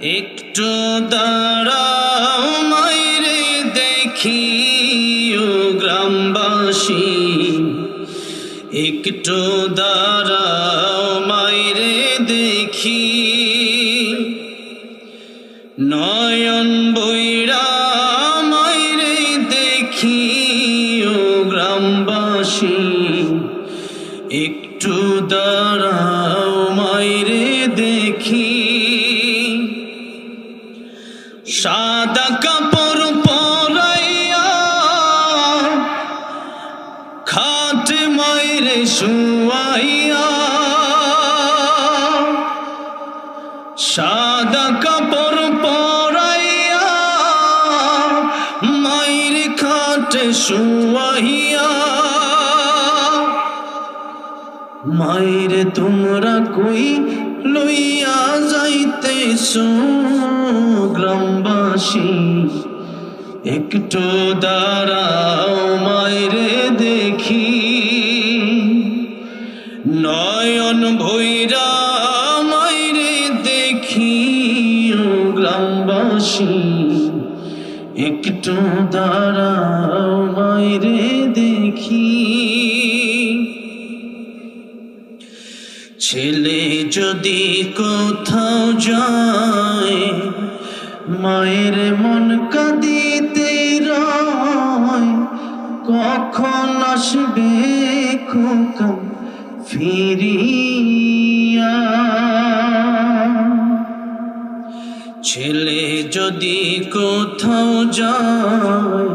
একটু দাঁড়াও মাইরে দেখি ও গ্রামবাসী, একটু দাঁড়াও মাইরে দেখি, নয়ন বইরা মাইরে দেখি ও গ্রামবাসী, একটু দাঁড়াও মাইরে দেখি। সাদা কাপড় পরাইয়া খাটে মাইরে শুয়াইয়া, সাদা কাপড় পরাইয়া মাইরে খাটে শুয়াইয়া, মাইরে তোমরা কই লইয়া যাইতেছো গ্রামবাসী, একটু দাঁড়াও মাইরে দেখি, নয়ন ভৈরা মাইরে দেখি ও গ্রামবাসী, একটু দাঁড়াও মাইরে দেখি। ছেলে যদি কোথাও যায় মায়ের মন কাঁদিতে রয়, কখন আসবে খোকা ফিরিয়া। ছেলে যদি কোথাও যায়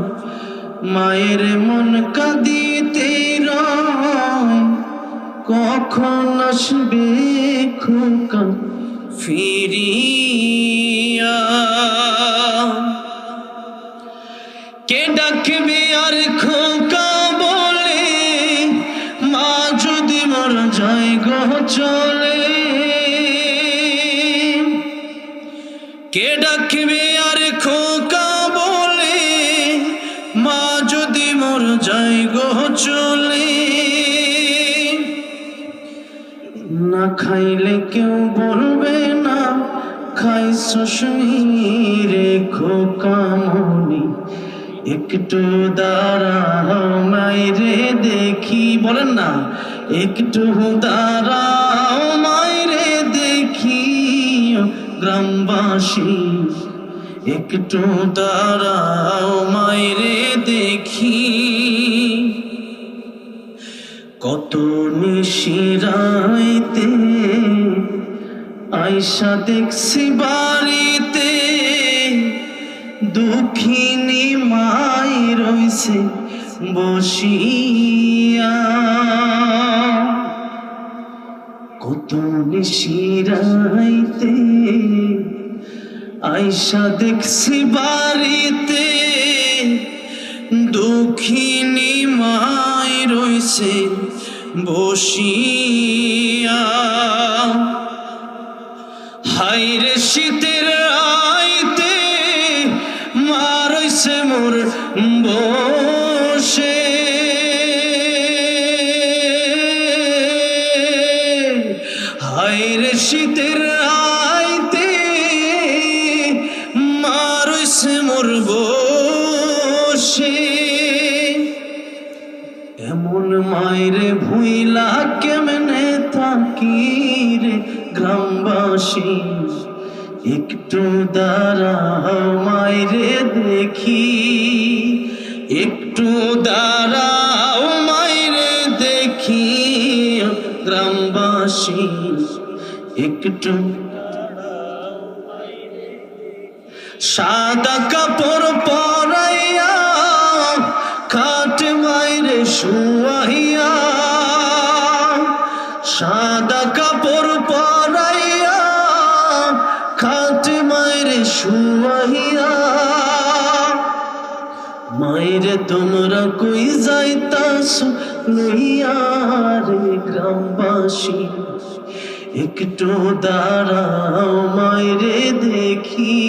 মায়ের মন কাঁদিতে রয়, কখন আসবে খোকা ফিরিয়া। কে ডাকবে আর খোকা বলে, মা যদি মর যায় গো চলে। কে ডাকবে আর খোকা বলে, মা যদি মর যায় গো চলে। না খাইলে কেউ বলবে না খাইছস রে খোকা মনি, একটু দাঁড়াও মাইরে দেখি। বলেন না, একটু দাঁড়াও মাইরে দেখি গ্রামবাসী, একটু দাঁড়াও মাইরে দেখি। কত নিশিরাইতে আয়সা দেখছি বাড়িতে, দুঃখিনী মাই রইছে বসিয়া। কত নিশিরাইতে আয়সা দেখছি বাড়িতে, দুঃখিনী মাই রইছে বসিয়া। হাইরে শীতের আইতে মা রইছে মোর বসে, হাইরে শীতের আইতে মা রইছে মোর বসে। এমন মায়েরে ভুইলা কেমনে থাকি রে গ্রামবাসী, একটু দাঁড়াও মায়েরে দেখি, একটু দাঁড়াও মায়েরে দেখি গ্রামবাসী, একটু। সাদা কাপড় পরাইয়া খাটে মাইরে শুয়াইয়া, সাদা কাপড় পরাইয়া খাটে মাইরে শুয়াইয়া, মাইরে তোমরা কই যাইতাছো লইয়া রে গ্রামবাসী, একটু দাঁড়াও মাইরে দেখি,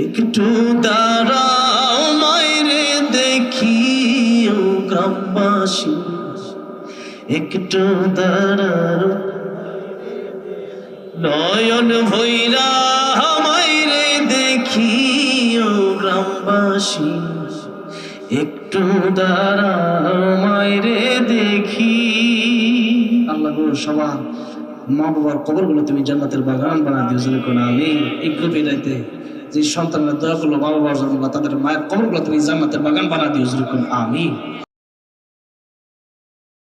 একটু দাঁড়াও মাইরে দেখি ও গ্রামবাসী, একটু দাঁড়াও। নয়ন ভৈরা গ্রামবাসী একটু দাঁড়াও মাইরে দেখি। আল্লাহ গো সবার মা বাবার কবরগুলো তুমি জান্নাতের বাগান বানা দিও জোরে কোন আমিন। এই গভীর রাতে যে সন্তানরা দোয়া করলো মা বাবার জন্য, তাদের মায়ের কবরগুলো তুমি জান্নাতের বাগান বানা দিও জোরে কোন আমিন।